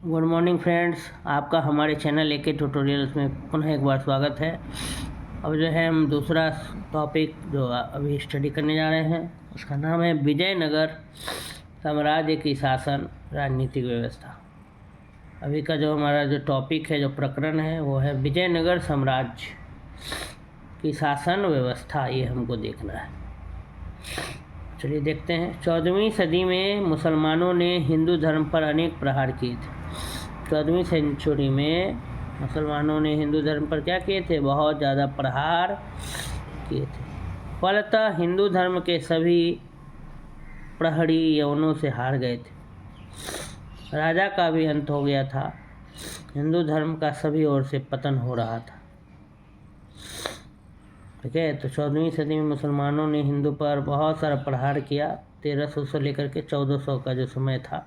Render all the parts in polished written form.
Good morning friends, आपका हमारे channel एके tutorials में पुनः एक बार स्वागत है। अब जो है हम दूसरा टॉपिक जो अभी स्टडी करने जा रहे हैं उसका नाम है विजयनगर साम्राज्य की शासन राजनीतिक व्यवस्था। अभी का जो हमारा जो टॉपिक है, जो प्रकरण है, वो है विजयनगर साम्राज्य की शासन व्यवस्था। ये हमको देखना है। चलिए देखते हैं। 14वीं सदी में मुसलमानों ने हिंदू धर्म पर अनेक प्रहार किए थे। 14वीं सेंचुरी में मुसलमानों ने हिंदू धर्म पर क्या किए थे? बहुत ज़्यादा प्रहार किए थे। फलतः हिंदू धर्म के सभी प्रहरी यवनों से हार गए थे। राजा का भी अंत हो गया था। हिंदू धर्म का सभी ओर से पतन हो रहा था। ठीक है, तो 14वीं सदी में मुसलमानों ने हिंदू पर बहुत सारा प्रहार किया। 1300 से लेकर के 1400 का जो समय था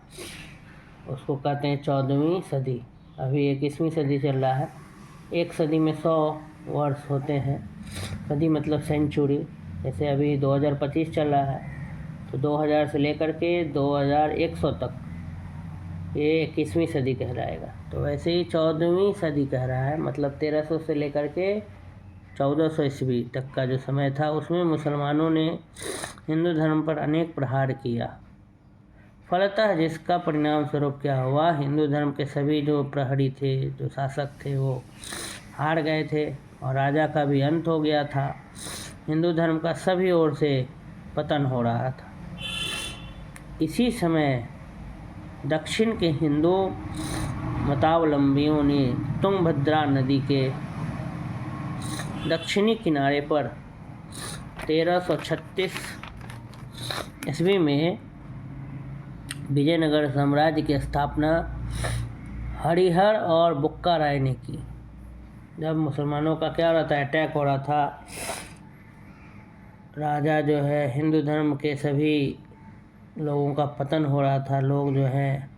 उसको कहते हैं 14वीं सदी। अभी 21वीं सदी चल रहा है। एक सदी में 100 वर्ष होते हैं। सदी मतलब सेंचुरी। जैसे अभी 2025 चल रहा है, तो 2000 से लेकर के 2100 तक ये 21वीं सदी कहलाएगा। तो वैसे ही 14वीं सदी कह रहा है, मतलब 1300 से लेकर के 1400 ईस्वी तक का जो समय था उसमें मुसलमानों ने हिंदू धर्म पर अनेक प्रहार किया। फलतः जिसका परिणाम स्वरूप क्या हुआ? हिंदू धर्म के सभी जो प्रहरी थे, जो शासक थे, वो हार गए थे और राजा का भी अंत हो गया था। हिंदू धर्म का सभी ओर से पतन हो रहा था। इसी समय दक्षिण के हिंदू मतावलंबियों ने तुंगभद्रा नदी के दक्षिणी किनारे पर 1336 ईस्वी में विजयनगर साम्राज्य की स्थापना हरिहर और बुक्का राय ने की। जब मुसलमानों का क्या हो रहा था, अटैक हो रहा था, राजा जो है हिंदू धर्म के सभी लोगों का पतन हो रहा था, लोग जो है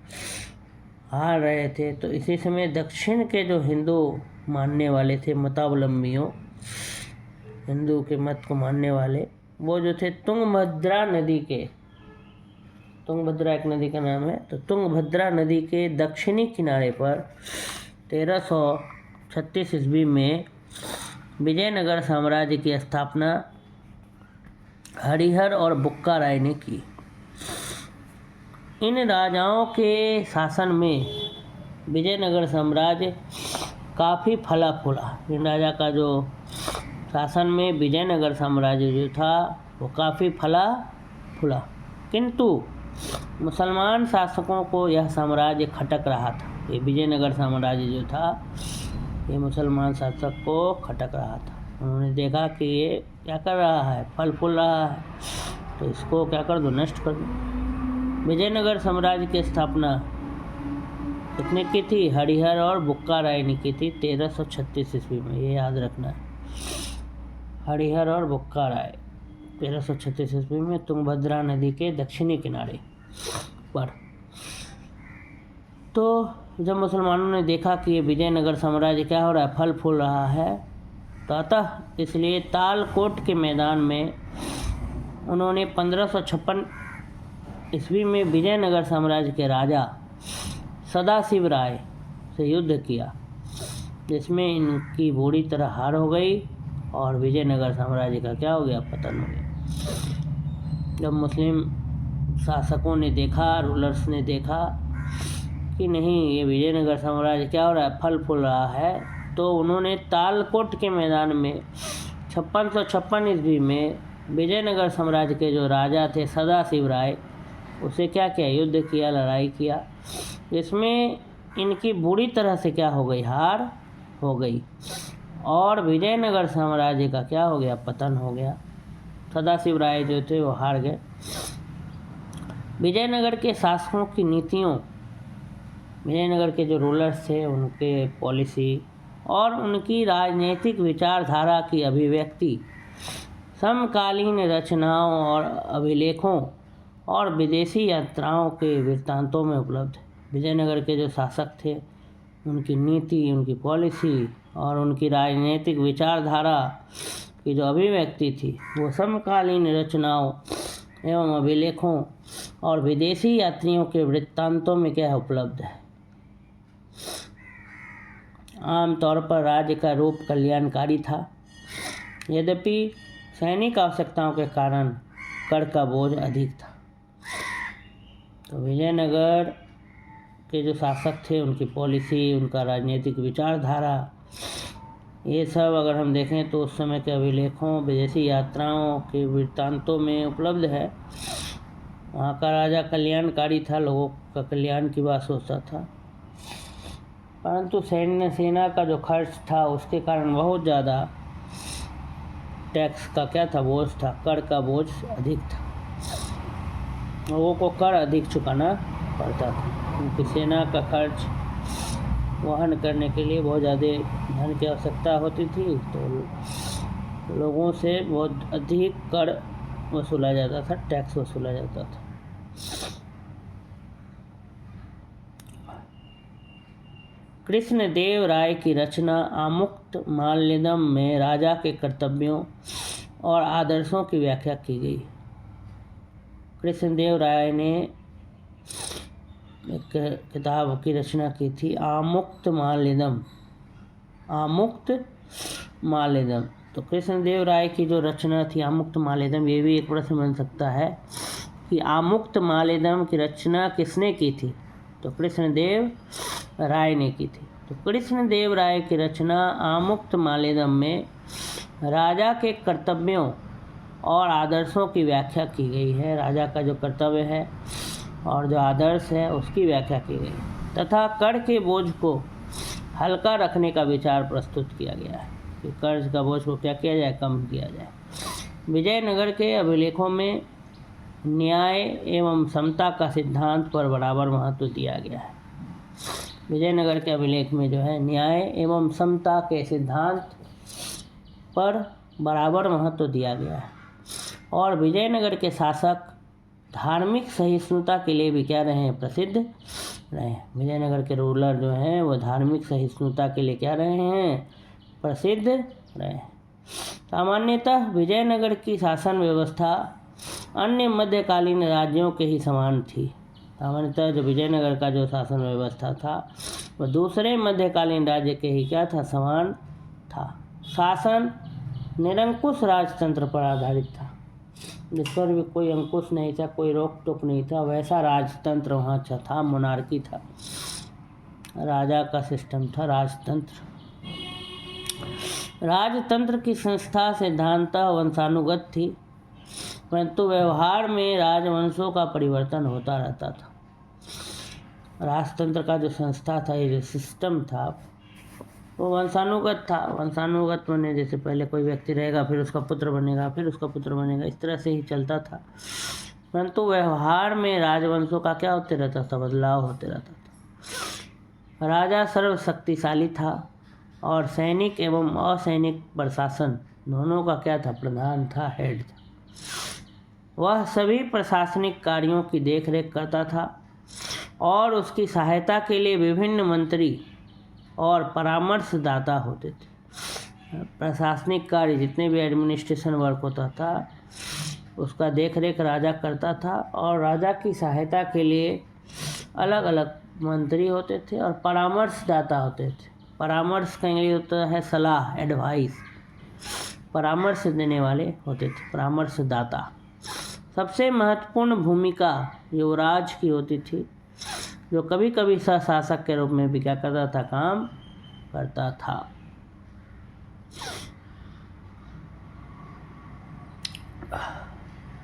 हार रहे थे, तो इसी समय दक्षिण के जो हिंदू मानने वाले थे, मतावलंबियों, हिंदू के मत को मानने वाले, वो जो थे तुंगभद्रा नदी के, तुंगभद्रा एक नदी का नाम है, तो तुंगभद्रा नदी के दक्षिणी किनारे पर 1336 ईस्वी में विजयनगर साम्राज्य की स्थापना हरिहर और बुक्का राय ने की। इन राजाओं के शासन में विजयनगर साम्राज्य काफ़ी फला फूला। इन राजा का जो शासन में विजयनगर साम्राज्य जो था वो काफ़ी फला फूला, किंतु मुसलमान शासकों को यह साम्राज्य खटक रहा था। ये विजयनगर साम्राज्य जो था ये मुसलमान शासक को खटक रहा था। उन्होंने देखा कि ये क्या कर रहा है, फल फूल रहा है, तो इसको क्या कर दो, नष्ट कर दो। विजयनगर साम्राज्य की स्थापना कितने की थी? हरिहर और बुक्का राय ने की थी 1336 ईस्वी में। ये याद रखना है, हरिहर और बुक्का राय 1336 ईस्वी में तुंगभद्रा नदी के दक्षिणी किनारे पर। तो जब मुसलमानों ने देखा कि ये विजयनगर साम्राज्य क्या हो रहा है, फल फूल रहा है, तो अतः इसलिए तालकोट के मैदान में उन्होंने 1556 ईस्वी में विजयनगर साम्राज्य के राजा सदाशिव राय से युद्ध किया, जिसमें इनकी बुरी तरह हार हो गई और विजयनगर साम्राज्य का क्या हो गया, पतन हो गया। जब मुस्लिम शासकों ने देखा, रूलर्स ने देखा कि नहीं, ये विजयनगर साम्राज्य क्या हो रहा है, फल फूल रहा है, तो उन्होंने तालकोट के मैदान में 5656 ईस्वी में विजयनगर साम्राज्य के जो राजा थे सदाशिव राय, उसे क्या किया, युद्ध किया, लड़ाई किया, जिसमें इनकी बुरी तरह से क्या हो गई, हार हो गई और विजयनगर साम्राज्य का क्या हो गया, पतन हो गया। सदाशिव राय जो थे वो हार गए। विजयनगर के शासकों की नीतियों, विजयनगर के जो रूलर्स थे उनके पॉलिसी और उनकी राजनीतिक विचारधारा की अभिव्यक्ति समकालीन रचनाओं और अभिलेखों और विदेशी यात्राओं के वृत्तांतों में उपलब्ध है। विजयनगर के जो शासक थे उनकी नीति, उनकी पॉलिसी और उनकी राजनीतिक विचारधारा की जो अभिव्यक्ति थी वो समकालीन रचनाओं एवं अभिलेखों और विदेशी यात्रियों के वृत्तांतों में क्या है, उपलब्ध है। आमतौर पर राज्य का रूप कल्याणकारी था, यद्यपि सैनिक आवश्यकताओं के कारण कर का बोझ अधिक था। तो विजयनगर के जो शासक थे, उनकी पॉलिसी, उनका राजनीतिक विचारधारा, ये सब अगर हम देखें तो उस समय के अभिलेखों, विदेशी यात्राओं के वृत्तांतों में उपलब्ध है। वहाँ का राजा कल्याणकारी था, लोगों का कल्याण की बात सोचता था, परंतु सैन्य सेना का जो खर्च था उसके कारण बहुत ज़्यादा टैक्स का क्या था, बोझ था, कर का बोझ अधिक था। लोगों को कर अधिक चुकाना पड़ता था, उनकी सेना का खर्च वहन करने के लिए बहुत ज़्यादा धन की आवश्यकता होती थी, तो लोगों से बहुत अधिक कर वसूला जाता था, टैक्स वसूला जाता था। कृष्णदेव राय की रचना आमुक्त माल्यदम में राजा के कर्तव्यों और आदर्शों की व्याख्या की गई। कृष्णदेव राय ने एक किताब की रचना की थी, आमुक्त माल्यदम। आमुक्त माल्यदम, तो कृष्णदेव राय की जो रचना थी आमुक्त माल्यदम, ये भी एक प्रश्न बन सकता है कि आमुक्त माल्यदम की रचना किसने की थी? तो कृष्णदेव राय ने की थी। तो कृष्णदेव राय की रचना आमुक्त माल्यदम में राजा के कर्तव्यों और आदर्शों की व्याख्या की गई है। राजा का जो कर्तव्य है और जो आदर्श है उसकी व्याख्या की गई, तथा कर के बोझ को हल्का रखने का विचार प्रस्तुत किया गया है कि कर्ज का बोझ को क्या किया जाए, कम किया जाए। विजयनगर के अभिलेखों में न्याय एवं समता का सिद्धांत पर बराबर महत्व दिया गया है। विजयनगर के अभिलेख में जो है न्याय एवं समता के सिद्धांत पर बराबर महत्व दिया गया है। और विजयनगर के शासक धार्मिक सहिष्णुता के लिए भी क्या रहे हैं, प्रसिद्ध रहे हैं। विजयनगर के रूलर जो हैं वो धार्मिक सहिष्णुता के लिए क्या रहे हैं, प्रसिद्ध रहे हैं। सामान्यतः विजयनगर की शासन व्यवस्था अन्य मध्यकालीन राज्यों के ही समान थी। सामान्यतः जो विजयनगर का जो शासन व्यवस्था था वह दूसरे मध्यकालीन राज्य के ही क्या था, समान था। शासन निरंकुश राजतंत्र पर आधारित था, जिस पर भी कोई अंकुश नहीं था, कोई रोक टोक नहीं था, वैसा राजतंत्र वहाँ था, मोनार्की था, राजा का सिस्टम था, राजतंत्र। राजतंत्र की संस्था सिद्धांतः वंशानुगत थी, परंतु व्यवहार में राजवंशों का परिवर्तन होता रहता था। राजतंत्र का जो संस्था था, ये जो सिस्टम था, वो वंशानुगत था। वंशानुगत माने जैसे पहले कोई व्यक्ति रहेगा, फिर उसका पुत्र बनेगा, फिर उसका पुत्र बनेगा, इस तरह से ही चलता था। परंतु व्यवहार में राजवंशों का क्या होते रहता था, बदलाव होते रहता था। राजा सर्वशक्तिशाली था और सैनिक एवं असैनिक प्रशासन दोनों का क्या था, प्रधान था, हेड था। वह सभी प्रशासनिक कार्यों की देखरेख करता था और उसकी सहायता के लिए विभिन्न मंत्री और परामर्शदाता होते थे। प्रशासनिक कार्य जितने भी एडमिनिस्ट्रेशन वर्क होता था उसका देखरेख राजा करता था, और राजा की सहायता के लिए अलग अलग मंत्री होते थे और परामर्शदाता होते थे। परामर्श का इंग्लिश होता है सलाह, एडवाइस। परामर्श देने वाले होते थे, परामर्शदाता। सबसे महत्वपूर्ण भूमिका युवराज की होती थी, जो कभी कभी शासक के रूप में भी क्या करता था, काम करता था।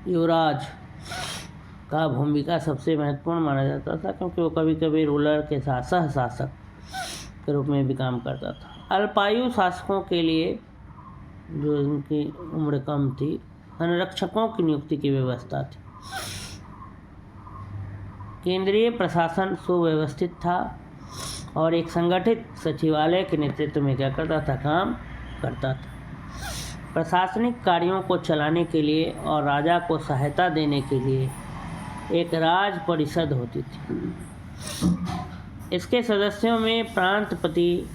युवराज का भूमिका सबसे महत्वपूर्ण माना जाता था, क्योंकि वो कभी कभी रूलर के साथ सह शासक के रूप में भी काम करता था। अल्पायु शासकों के लिए, जो उनकी उम्र कम थी, संरक्षकों की नियुक्ति की व्यवस्था थी। केंद्रीय प्रशासन सुव्यवस्थित था और एक संगठित सचिवालय के नेतृत्व में क्या करता था, काम करता था। प्रशासनिक कार्यों को चलाने के लिए और राजा को सहायता देने के लिए एक राज परिषद होती थी। इसके सदस्यों में प्रांतपति,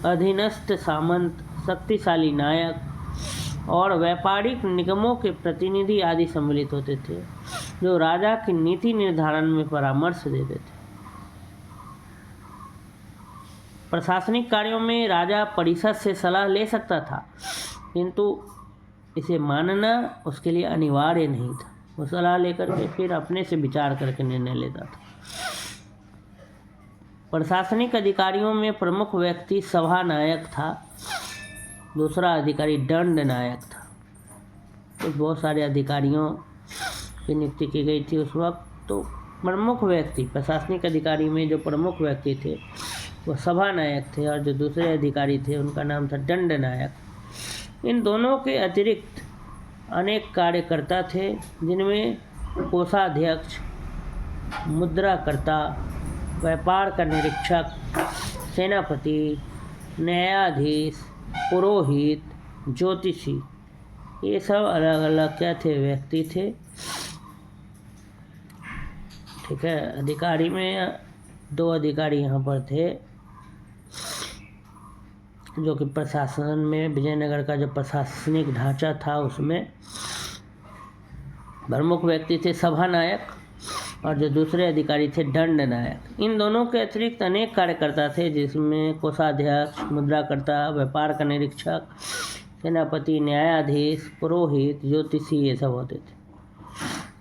अधीनस्थ सामंत, शक्तिशाली नायक और व्यापारिक निगमों के प्रतिनिधि आदि सम्मिलित होते थे, जो राजा की नीति निर्धारण में परामर्श देते थे। प्रशासनिक कार्यों में राजा परिषद से सलाह ले सकता था, किंतु इसे मानना उसके लिए अनिवार्य नहीं था। वो सलाह लेकर के फिर अपने से विचार करके निर्णय लेता था। प्रशासनिक अधिकारियों में प्रमुख व्यक्ति सभा नायक था, दूसरा अधिकारी दंड नायक था। तो बहुत सारे अधिकारियों की नियुक्ति की गई थी उस वक्त। तो प्रमुख व्यक्ति, प्रशासनिक अधिकारी में जो प्रमुख व्यक्ति थे वो सभा नायक थे, और जो दूसरे अधिकारी थे उनका नाम था दंड नायक। इन दोनों के अतिरिक्त अनेक कार्यकर्ता थे, जिनमें कोषाध्यक्ष, मुद्राकर्ता, व्यापार का निरीक्षक, सेनापति, न्यायाधीश, पुरोहित, ज्योतिषी, ये सब अलग अलग क्या थे, व्यक्ति थे। ठीक है। अधिकारी में 2 अधिकारी यहाँ पर थे, जो कि प्रशासन में विजयनगर का जो प्रशासनिक ढांचा था उसमें प्रमुख व्यक्ति थे सभा नायक, और जो दूसरे अधिकारी थे दंड नायक। इन दोनों के अतिरिक्त अनेक कार्यकर्ता थे, जिसमें कोषाध्यक्ष, मुद्राकर्ता, व्यापार का निरीक्षक, सेनापति, न्यायाधीश, पुरोहित, ज्योतिषी, ये सब होते थे।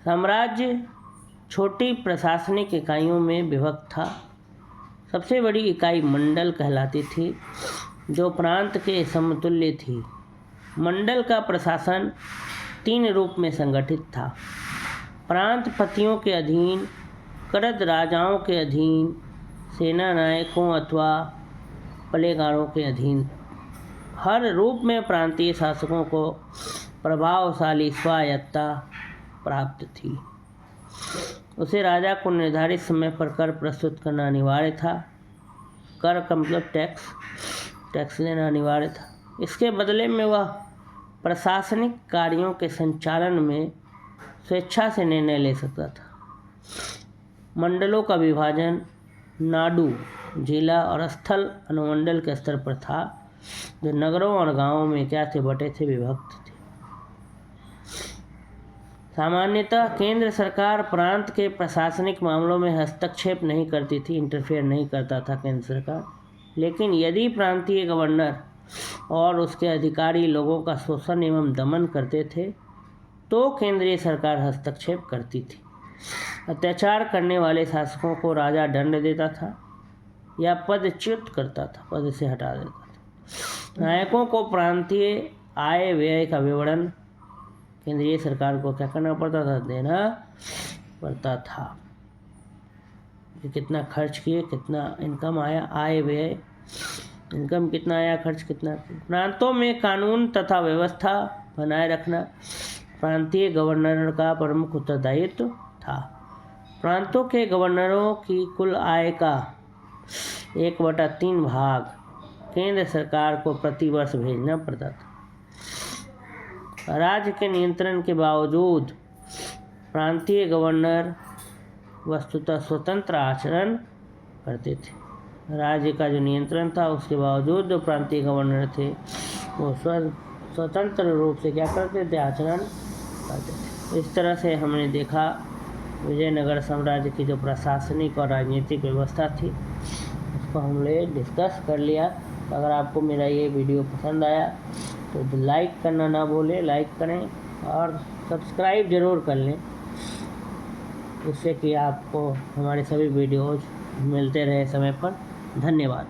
साम्राज्य छोटी प्रशासनिक इकाइयों में विभक्त था। सबसे बड़ी इकाई मंडल कहलाती थी, जो प्रांत के समतुल्य थी। मंडल का प्रशासन 3 रूप में संगठित था: प्रांत पतियों के अधीन, करद राजाओं के अधीन, सेना नायकों अथवा पलेगारों के अधीन। हर रूप में प्रांतीय शासकों को प्रभावशाली स्वायत्तता प्राप्त थी। उसे राजा को निर्धारित समय पर कर प्रस्तुत करना अनिवार्य था। कर का मतलब टैक्स लेना अनिवार्य था। इसके बदले में वह प्रशासनिक कार्यों के संचालन में स्वेच्छा से निर्णय ले सकता था। मंडलों का विभाजन नाडु, जिला और स्थल अनुमंडल के स्तर पर था, जो नगरों और गांवों में क्या थे, बटे थे, विभक्त थे। सामान्यतः केंद्र सरकार प्रांत के प्रशासनिक मामलों में हस्तक्षेप नहीं करती थी, इंटरफेयर नहीं करता था केंद्र सरकार। लेकिन यदि प्रांतीय गवर्नर और उसके अधिकारी लोगों का शोषण एवं दमन करते थे, तो केंद्रीय सरकार हस्तक्षेप करती थी। अत्याचार करने वाले शासकों को राजा दंड देता था या पदच्युत करता था, पद से हटा देता था। नायकों को प्रांतीय आय व्यय का विवरण केंद्रीय सरकार को क्या करना पड़ता था, देना पड़ता था कि कितना खर्च किए, कितना इनकम आया, आय व्यय, इनकम कितना आया, खर्च कितना। प्रांतों में कानून तथा व्यवस्था बनाए रखना प्रांतीय गवर्नर का प्रमुख उत्तरदायित्व था। प्रांतों के गवर्नरों की कुल आय का 1/3 भाग केंद्र सरकार को प्रतिवर्ष भेजना पड़ता था। राज्य के नियंत्रण के बावजूद प्रांतीय गवर्नर वस्तुतः स्वतंत्र आचरण करते थे। राज्य का जो नियंत्रण था, उसके बावजूद जो प्रांतीय गवर्नर थे वो स्वतंत्र रूप से क्या करते थे, आचरण करते थे। इस तरह से हमने देखा विजयनगर साम्राज्य की जो प्रशासनिक और राजनीतिक व्यवस्था थी, उसको हमने डिस्कस कर लिया। अगर आपको मेरा ये वीडियो पसंद आया तो लाइक करना ना भूलें, लाइक करें और सब्सक्राइब ज़रूर कर लें, जिससे कि आपको हमारे सभी वीडियोज़ मिलते रहे समय पर। धन्यवाद।